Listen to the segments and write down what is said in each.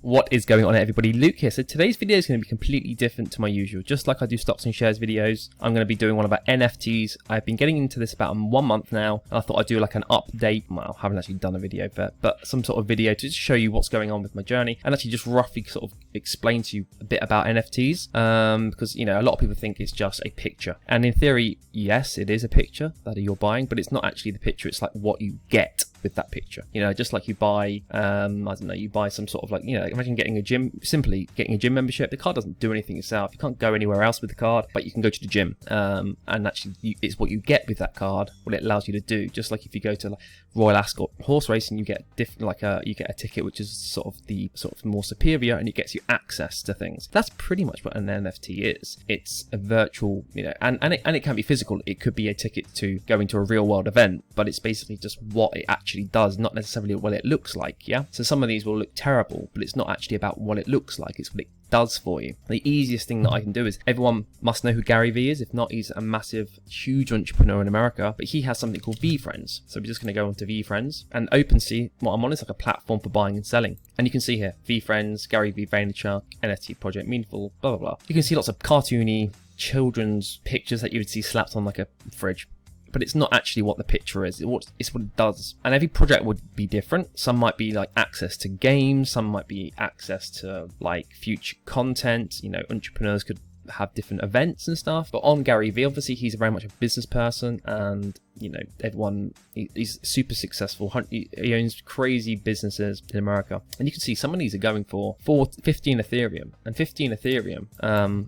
What is going on, everybody? Luke here. So today's video is going to be completely different to my usual. Just like I do stocks and shares videos, I'm going to be doing one about NFTs. I've been getting into this about 1 month now, and I thought I'd do like an update. Well, I haven't actually done a video, but some sort of video to just show you what's going on with my journey, and actually just roughly sort of explain to you a bit about NFTs. Because, you know, a lot of people think it's just a picture, and in theory, yes, it is a picture that you're buying, but it's not actually the picture. It's like what you get with that picture. You know, just like you buy, I don't know, you buy some sort of like, you know, imagine getting a gym, simply getting a gym membership. The card doesn't do anything itself. You can't go anywhere else with the card, but you can go to the gym. And actually, it's what you get with that card, what it allows you to do. Just like if you go to like Royal Ascot horse racing, you get different, like you get a ticket which is sort of more superior, and it gets you access to things. That's pretty much what an NFT is. It's a virtual, you know, and it can be physical. It could be a ticket to going to a real world event, but it's basically just what it actually does, not necessarily what it looks like. Yeah, so some of these will look terrible, but it's not actually about what it looks like, it's what it does for you. The easiest thing that I can do is, everyone must know who Gary Vee is. If not, he's a massive, huge entrepreneur in America, but he has something called VeeFriends. So we're just going to go onto VeeFriends, and OpenSea, what I'm on, is like a platform for buying and selling. And you can see here, VeeFriends, Gary Vee, Vaynerchuk, NFT project, Meaningful, blah, blah, blah. You can see lots of cartoony children's pictures that you would see slapped on like a fridge. But it's not actually what the picture is. It's what it does. And every project would be different. Some might be like access to games. Some might be access to like future content. You know, entrepreneurs could have different events and stuff. But on Gary Vee, obviously, he's very much a business person. And, you know, he's super successful. He owns crazy businesses in America. And you can see some of these are going for 15 Ethereum. And 15 Ethereum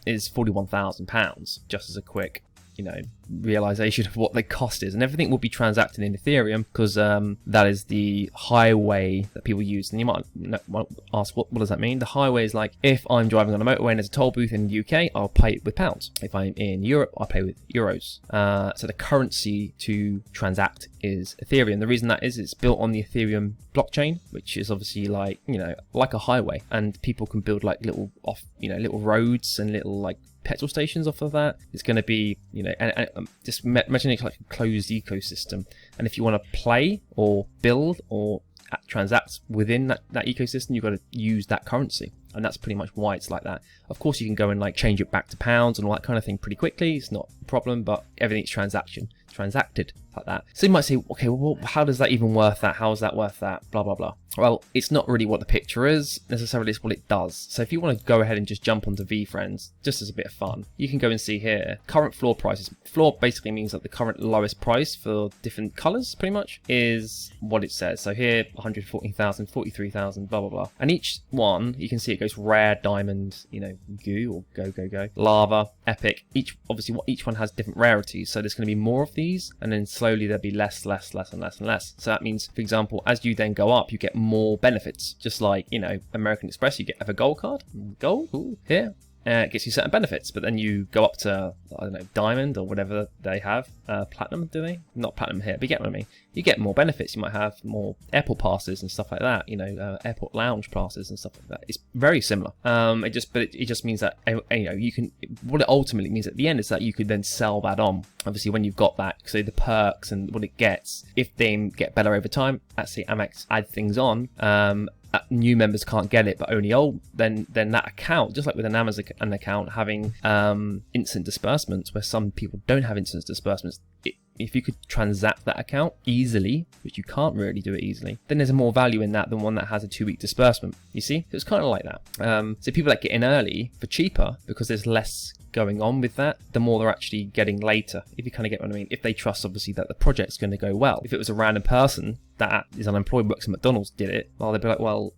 is £41,000, just as a quick, you know, realization of what the cost is. And everything will be transacted in Ethereum, because that is the highway that people use. And you might ask, what does that mean? The highway is like, if I'm driving on a motorway and there's a toll booth in the UK, I'll pay it with pounds. If I'm in Europe, I'll pay with euros. So the currency to transact is Ethereum. The reason that is, it's built on the Ethereum blockchain, which is obviously like, you know, like a highway, and people can build like little roads and little like petrol stations off of that. It's going to be, you know, and just imagine it like a closed ecosystem. And if you want to play or build or transact within that ecosystem, you've got to use that currency. And that's pretty much why it's like that. Of course, you can go and like change it back to pounds and all that kind of thing pretty quickly. It's not a problem, but everything's transacted like that. So you might say, okay, well, how does that even worth that? How is that worth that? Blah, blah, blah. Well, it's not really what the picture is necessarily, it's what it does. So if you want to go ahead and just jump onto VeeFriends, just as a bit of fun, you can go and see here, current floor prices. Floor basically means that the current lowest price for different colors, pretty much, is what it says. So here, 114,000, 43,000, blah, blah, blah. And each one, you can see it goes rare, diamond, you know, goo, or go, lava, epic. Each one has different rarities. So there's going to be more of these, and then slowly there'll be less and less. So that means, for example, as you then go up, you get more benefits. Just like, you know, American Express, you have a gold card. Gold, ooh, here. It gets you certain benefits, but then you go up to, I don't know, diamond or whatever they have. Platinum, do they? Not platinum here, but you get what I mean. You get more benefits. You might have more airport passes and stuff like that. You know, airport lounge passes and stuff like that. It's very similar. It just means that, you know, you can. What it ultimately means at the end is that you could then sell that on. Obviously, when you've got that, so the perks and what it gets, if they get better over time, let's say Amex add things on. New members can't get it, but only old, then that account, just like with an Amazon account, having instant disbursements, where some people don't have instant disbursements, if you could transact that account easily, which you can't really do it easily, then there's more value in that than one that has a 2-week disbursement. You see, so it's kind of like that. So people that get in early for cheaper, because there's less going on with that, the more they're actually getting later, if you kind of get what I mean. If they trust, obviously, that the project's going to go well. If it was a random person that is unemployed, works at McDonald's, did it, well, they'd be like, well,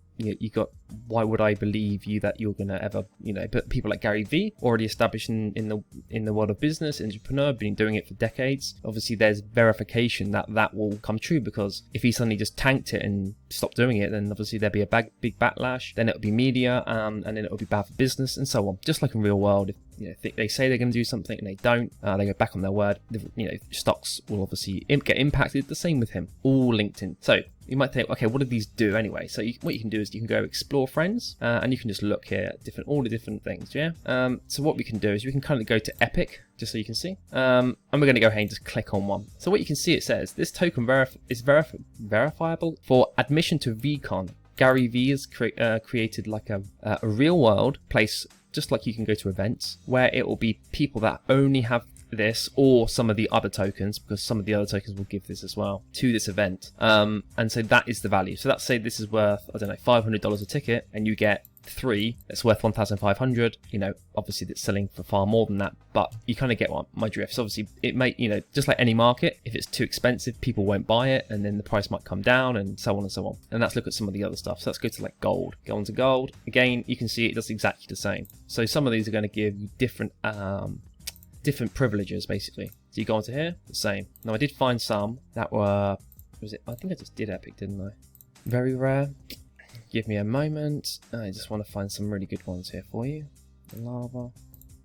why would I believe you that you're going to ever, you know, but people like Gary Vee, already established in the world of business, entrepreneur, been doing it for decades. Obviously, there's verification that will come true, because if he suddenly just tanked it and stopped doing it, then obviously there'd be a big backlash. Then it'll be media, and then it'll be bad for business, and so on. Just like in real world, if, you know, they say they're going to do something and they don't, they go back on their word. You know, stocks will obviously get impacted. The same with him. All linked in. So you might think, okay, what do these do anyway? So what you can do is you can go explore friends, and you can just look here at all the different things, yeah? So what we can do is we can kind of go to Epic, just so you can see. And we're going to go ahead and just click on one. So what you can see, it says, this token is verifiable for admission to VCon Gary Vee has created like a real world place, just like you can go to events, where it will be people that only have this or some of the other tokens, because some of the other tokens will give this as well to this event. And so that is the value. So let's say this is worth, I don't know, $500 a ticket, and you get 3 that's worth 1,500. You know, obviously it's selling for far more than that, but you kind of get my drift. So obviously it may, you know, just like any market, if it's too expensive, people won't buy it, and then the price might come down, and so on and so on. And let's look at some of the other stuff. So let's go to like gold. Go on to gold. Again, you can see it does exactly the same. So some of these are going to give you different privileges, basically. So you go onto here, the same. Now I did find some that were, I think I just did epic, didn't I? Very rare. Give me a moment. I just want to find some really good ones here for you. Lava.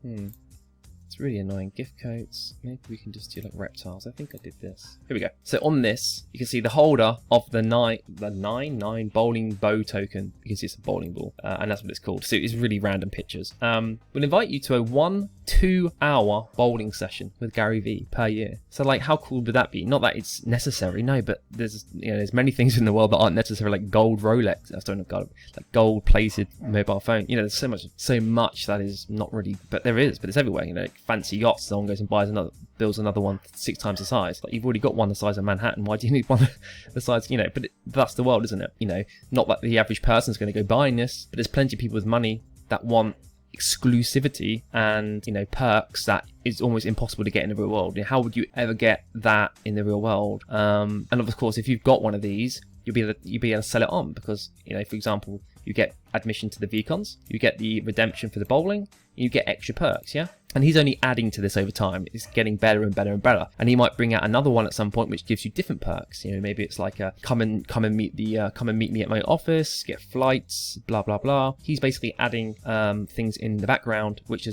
It's really annoying. Gift codes. Maybe we can just do like reptiles. I think I did this. Here we go. So on this, you can see the holder of the nine bowling bow token. You can see it's a bowling ball, and that's what it's called. So it's really random pictures. We'll invite you to a 1-2 hour bowling session with Gary Vee per year. So like, how cool would that be? Not that it's necessary, no, but there's, you know, there's many things in the world that aren't necessary, like gold Rolex. I don't know, like gold plated mobile phone. You know, there's so much that is not really, but there is, but it's everywhere. You know, like fancy yachts. Someone goes and builds another one 6 times the size. Like, you've already got one the size of Manhattan. Why do you need one the size? You know, but that's the world, isn't it? You know, not that the average person's going to go buying this, but there's plenty of people with money that want exclusivity and, you know, perks that is almost impossible to get in the real world. You know, how would you ever get that in the real world? And of course, if you've got one of these, you'll be able to sell it on, because, you know, for example, you get admission to the VCons, you get the redemption for the bowling, you get extra perks, yeah? And he's only adding to this over time. It's getting better and better and better. And he might bring out another one at some point which gives you different perks. You know, maybe it's like a come and meet me at my office, get flights, blah blah blah. He's basically adding things in the background which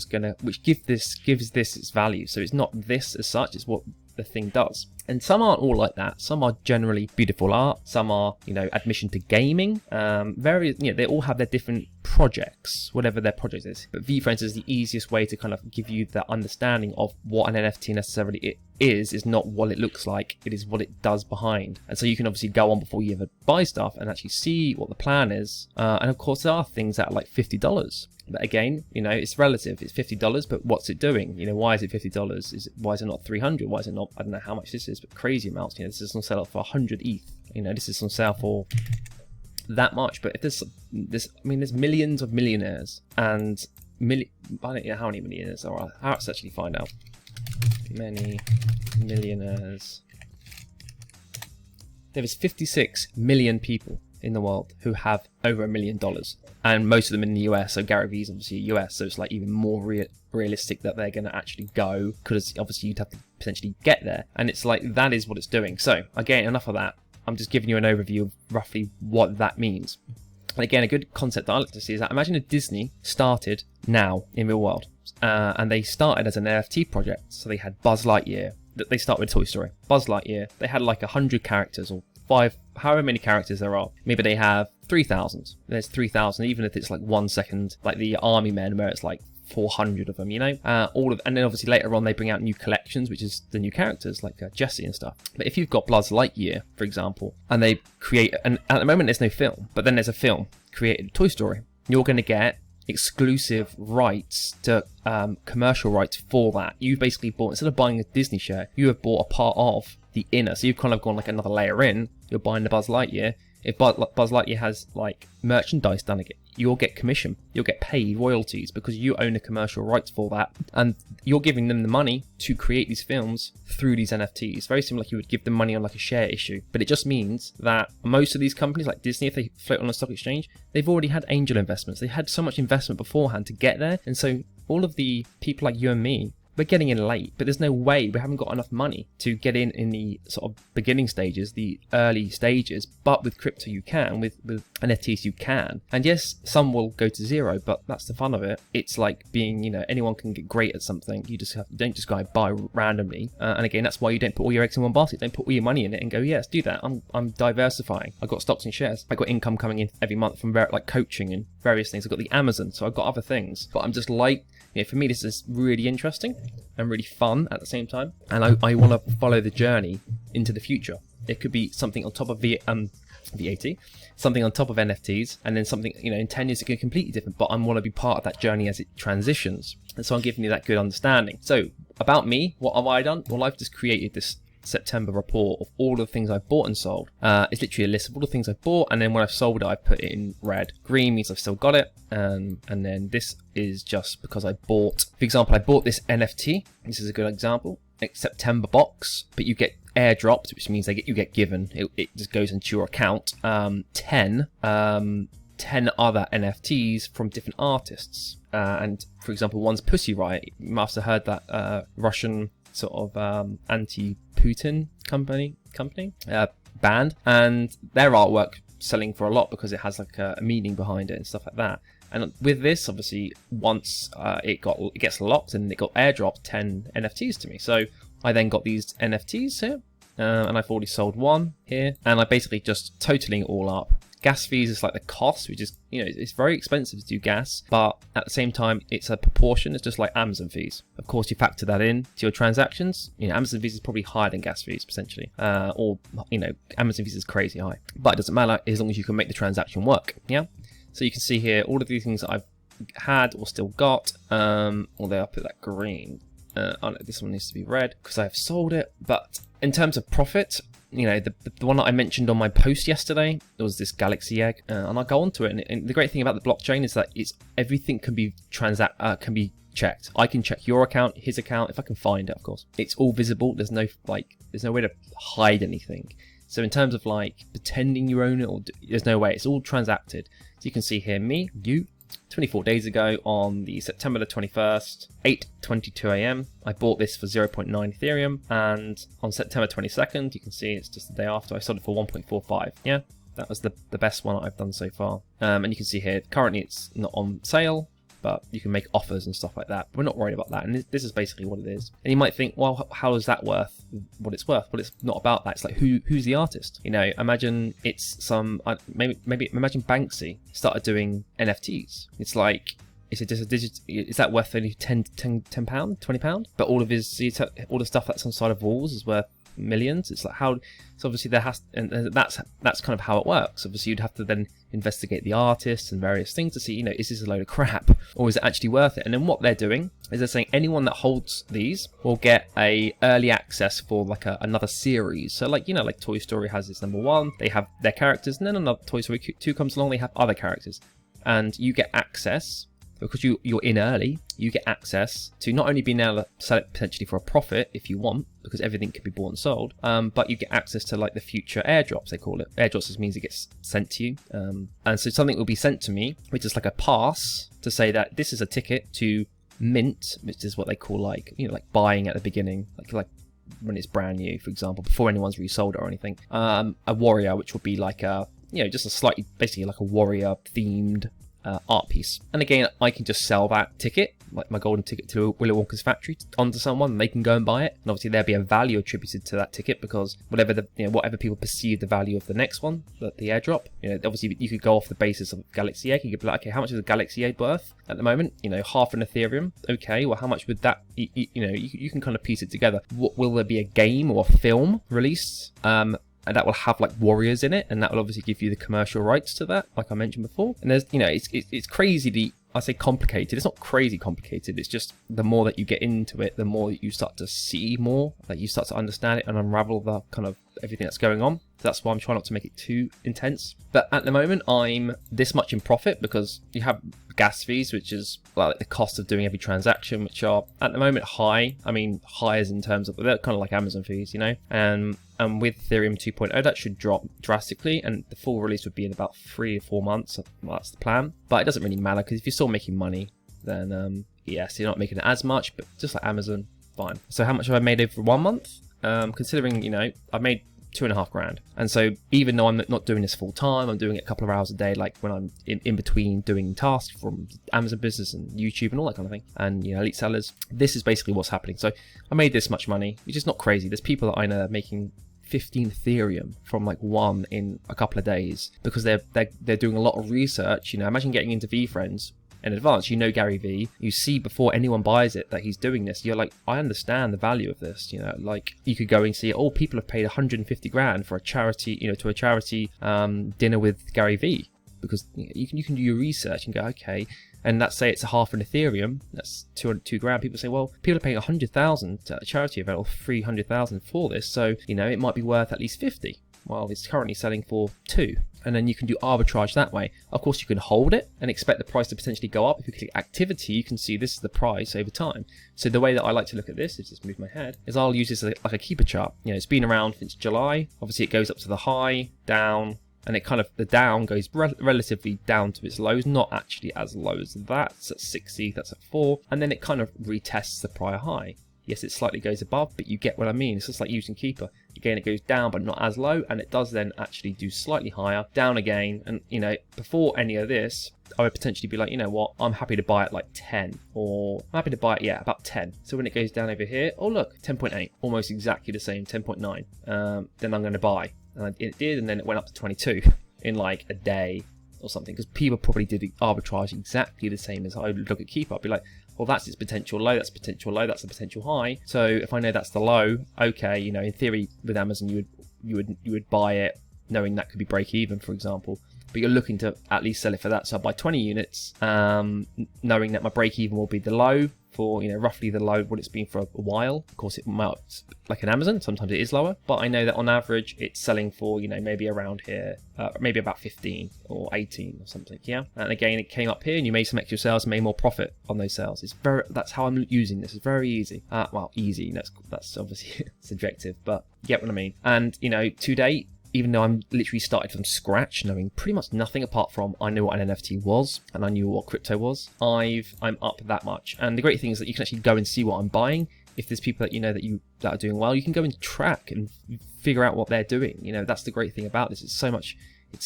gives this its value. So it's not this as such, it's what the thing does. And some aren't all like that. Some are generally beautiful art. Some are, you know, admission to gaming. Various, you know, they all have their different projects, whatever their project is. But VeeFriends is the easiest way to kind of give you the understanding of what an NFT necessarily is not what it looks like, it is what it does behind. And so you can obviously go on before you ever buy stuff and actually see what the plan is. And of course, there are things that are like $50. But again, you know, it's relative. It's $50, but what's it doing? You know, why is it $50? Why is it not 300? Why is it not, I don't know how much this is, but crazy amounts. You know, this is on sale for 100 ETH. You know, this is on sale for that much. But if there's millions of millionaires, and I don't know how many millionaires there are. Let's actually find out. Many millionaires. There is 56 million people in the world who have over $1 million, and most of them in the US. So Gary Vee's obviously US, so it's like even more realistic that they're going to actually go, because obviously you'd have to potentially get there, and it's like that is what it's doing. So again, enough of that. I'm just giving you an overview of roughly what that means. And again, a good concept that I like to see is that imagine if Disney started now in real world, and they started as an NFT project. So they had Buzz Lightyear. They start with Toy Story. Buzz Lightyear. They had like 100 characters or 5, however many characters there are. Maybe they have 3,000. There's 3,000, even if it's like 1 second, like the Army Men, where it's like 400 of them, you know, and then obviously later on they bring out new collections, which is the new characters like Jessie and stuff. But if you've got Buzz Lightyear, for example, and they create, and at the moment there's no film, but then there's a film created, Toy Story, you're going to get exclusive rights to commercial rights for that. You've basically bought, instead of buying a Disney share, you have bought a part of the inner, so you've kind of gone like another layer in. You're buying the Buzz Lightyear. If Buzz Lightyear has like merchandise done again, you'll get commission, you'll get paid royalties because you own the commercial rights for that, and you're giving them the money to create these films through these NFTs. Very similar like you would give them money on like a share issue. But it just means that most of these companies like Disney, if they float on a stock exchange, they've already had angel investments. They had so much investment beforehand to get there, and so all of the people like you and me, we're getting in late, but there's no way, we haven't got enough money to get in the sort of beginning stages, the early stages. But with crypto you can, with NFTs you can. And yes, some will go to zero, but that's the fun of it. It's like being, you know, anyone can get great at something. You don't just go and buy randomly. And again, that's why you don't put all your eggs in one basket. Don't put all your money in it and go, yes, do that. I'm diversifying. I've got stocks and shares. I've got income coming in every month from like coaching and various things. I've got the Amazon, so I've got other things. But I'm just like, you know, for me, this is really interesting and really fun at the same time. And I want to follow the journey into the future. It could be something on top of VAT. something on top of NFTs, and then something, you know, in 10 years it's going to be completely different, but I want to be part of that journey as it transitions. And so I'm giving you that good understanding. So about me, what have I done? Well, I've just created this September report of all the things I've bought and sold. It's literally a list of all the things I've bought, and then when I've sold it, I put it in red. Green means I've still got it, and then this is just because I bought, for example, I bought this NFT. This is a good example. It's September box, but you get airdropped, which means you get given. It just goes into your account. 10 other NFTs from different artists, and for example, one's Pussy Riot. You must have heard that Russian sort of anti-Putin company band, and their artwork selling for a lot because it has like a meaning behind it and stuff like that. And with this, obviously, once it gets locked and it got airdropped 10 NFTs to me. So I then got these NFTs here, and I've already sold one here, and I basically just totaling it all up. Gas fees is like the cost, which is, you know, it's very expensive to do gas, but at the same time, it's a proportion. It's just like Amazon fees. Of course, you factor that in to your transactions. You know, Amazon fees is probably higher than gas fees, potentially. Or, you know, Amazon fees is crazy high. But it doesn't matter as long as you can make the transaction work, yeah? So you can see here all of these things that I've had or still got, although I'll put that green. Oh no, this one needs to be red because I've sold it. But in terms of profit, you know, the one that I mentioned on my post yesterday, there was this Galaxy egg, and I'll go on to it. And the great thing about the blockchain is that everything can be checked. I can check your account, his account, if I can find it, of course. It's all visible. There's no way to hide anything. So in terms of like pretending you own it, there's no way. It's all transacted. So you can see here, me, you, 24 days ago on the September the 21st, 8:22 a.m. I bought this for 0.9 Ethereum, and on September 22nd, you can see it's just the day after, I sold it for 1.45. Yeah, that was the best one I've done so far. And you can see here, currently it's not on sale, but you can make offers and stuff like that. We're not worried about that, and this is basically what it is. And you might think, well, how is that worth what it's worth? Well, it's not about that. It's like who's the artist? You know, imagine it's some maybe imagine Banksy started doing NFTs. It's like, is that worth only £10, £20? But all the stuff that's on side of walls is worth millions. It's like how, so obviously there has, and that's kind of how it works. Obviously you'd have to then investigate the artists and various things to see, you know, is this a load of crap or is it actually worth it? And then what they're doing is they're saying anyone that holds these will get a early access for like another series. So like, you know, like Toy Story has its #1, they have their characters, and then another Toy Story 2 comes along, they have other characters, and you get access. Because you're in early, you get access to not only being able to sell it potentially for a profit if you want, because everything can be bought and sold, but you get access to like the future airdrops, they call it. Airdrops just means it gets sent to you. And so something will be sent to me, which is like a pass to say that this is a ticket to mint, which is what they call like, you know, like buying at the beginning, like when it's brand new, for example, before anyone's resold it or anything. A warrior, which would be like a, you know, just a slightly, basically like a warrior themed art piece. And again, I can just sell that ticket, like my golden ticket to Willy Wonka's factory, onto someone, and they can go and buy it. And obviously there'll be a value attributed to that ticket, because whatever people perceive the value of the next one, the airdrop, you know, obviously you could go off the basis of Galaxy egg. You could be like, okay, how much is a Galaxy egg worth at the moment? You know, half an Ethereum. Okay, well, how much would that, you know, you can kind of piece it together. Will there be a game or a film released? And that will have like warriors in it, and that will obviously give you the commercial rights to that, like I mentioned before. And there's, you know, it's crazy. I say complicated. It's not crazy complicated. It's just the more that you get into it, the more that you start to see more, like you start to understand it and unravel the kind of everything that's going on. So that's why I'm trying not to make it too intense. But at the moment, I'm this much in profit because you have gas fees, which is like the cost of doing every transaction, which are at the moment high. I mean, high as in terms of, they're kind of like Amazon fees, you know. And with Ethereum 2.0, that should drop drastically, and the full release would be in about 3 or 4 months. Well, that's the plan. But it doesn't really matter, because if you're still making money, then yes, you're not making it as much, but just like Amazon, fine. So how much have I made over 1 month? Considering, you know, I've made 2.5 grand. And so even though I'm not doing this full time, I'm doing it a couple of hours a day, like when I'm in between doing tasks from Amazon business and YouTube and all that kind of thing, and, you know, elite sellers, this is basically what's happening. So I made this much money, which is not crazy. There's people that I know making 15 Ethereum from like 1 in a couple of days, because they're doing a lot of research. You know, imagine getting into VFriends in advance. You know Gary Vee, you see before anyone buys it that he's doing this. You're like, I understand the value of this. You know, like you could go and see, oh, people have paid 150 grand for a charity, you know, to a charity dinner with Gary Vee, because you can do your research and go, okay. And let's say it's a half an Ethereum, that's 202 grand. People say, well, people are paying 100,000 at a charity event or 300,000 for this, so you know it might be worth at least 50. While it's currently selling for 2. And then you can do arbitrage that way. Of course, you can hold it and expect the price to potentially go up. If you click activity, you can see this is the price over time. So the way that I like to look at this, is just move my head, is I'll use this like a keeper chart. You know, it's been around since July. Obviously, it goes up to the high, down, and it kind of, the down goes relatively down to its lows, not actually as low as that. It's at 60, that's at 4, and then it kind of retests the prior high. Yes, it slightly goes above, but you get what I mean. It's just like using Keeper. Again, it goes down, but not as low, and it does then actually do slightly higher, down again. And, you know, before any of this, I would potentially be like, you know what, I'm happy to buy it like 10, or I'm happy to buy it, yeah, about 10. So when it goes down over here, oh look, 10.8, almost exactly the same, 10.9. Then I'm going to buy. And it did, and then it went up to 22 in like a day or something, because people probably did the arbitrage exactly the same as I would look at Keeper. I'd be like, well, that's its potential low, that's potential low, that's the potential high. So if I know that's the low, okay, you know, in theory with Amazon you would buy it knowing that could be break even, for example. But you're looking to at least sell it for that. So I buy 20 units, knowing that my break even will be the low for, you know, roughly the low what it's been for a while. Of course, it might, like an Amazon, sometimes it is lower, but I know that on average it's selling for, you know, maybe around here, maybe about 15 or 18 or something, yeah. And again, it came up here and you made some extra sales, made more profit on those sales. It's that's how I'm using this. It's very easy. Well, easy. That's obviously subjective, but you get what I mean. And you know, to date, even though I'm literally started from scratch, knowing pretty much nothing apart from I knew what an NFT was and I knew what crypto was, I'm up that much. And the great thing is that you can actually go and see what I'm buying. If there's people that you know that are doing well, you can go and track and figure out what they're doing. You know, that's the great thing about this. It's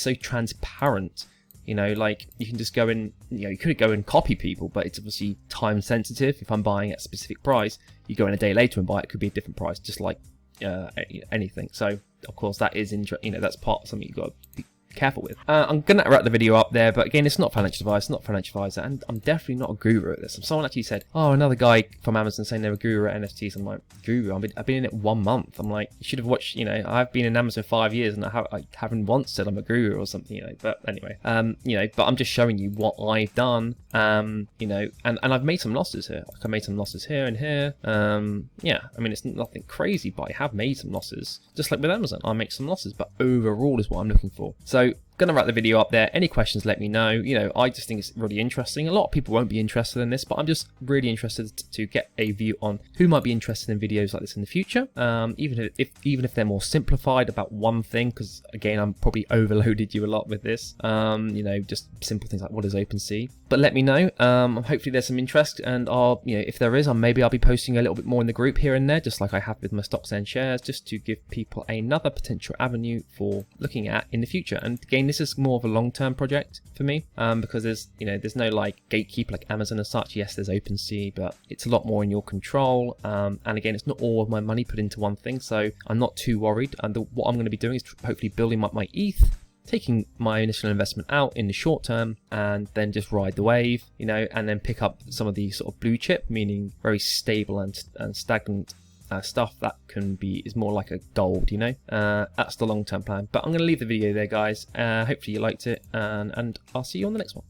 so transparent. You know, like you can just go and, you know, you could go and copy people, but it's obviously time sensitive. If I'm buying at a specific price, you go in a day later and buy it, it could be a different price, just like anything. So of course that is you know, that's part of something you've got to be careful with. I'm gonna wrap the video up there, but again, it's not financial advice, and I'm definitely not a guru at this. And someone actually said, oh, another guy from Amazon saying they're a guru at NFTs. I'm like, guru? I've been in it 1 month. I'm like, you should have watched, you know, I've been in Amazon 5 years and I haven't once said I'm a guru or something, you know. But anyway, you know, but I'm just showing you what I've done, you know, and I've made some losses here. Like I made some losses here and here. Yeah, I mean, it's nothing crazy, but I have made some losses. Just like with Amazon, I make some losses, but overall is what I'm looking for. So gonna wrap the video up there. Any questions, let me know. You know, I just think it's really interesting. A lot of people won't be interested in this, but I'm just really interested to get a view on who might be interested in videos like this in the future, even if they're more simplified about one thing, because again, I'm probably overloaded you a lot with this. You know, just simple things like what is OpenSea. But let me know. Hopefully there's some interest, and you know, if there is, maybe I'll be posting a little bit more in the group here and there, just like I have with my stocks and shares, just to give people another potential avenue for looking at in the future. And again, this is more of a long-term project for me, because there's no like gatekeeper like Amazon as such. Yes, there's OpenSea, but it's a lot more in your control. And again, it's not all of my money put into one thing, so I'm not too worried. And what I'm going to be doing is hopefully building up my ETH, taking my initial investment out in the short term, and then just ride the wave, you know, and then pick up some of the sort of blue chip, meaning very stable and stagnant stuff that is more like a gold, you know. That's the long-term plan. But I'm going to leave the video there, guys. Hopefully you liked it, and I'll see you on the next one.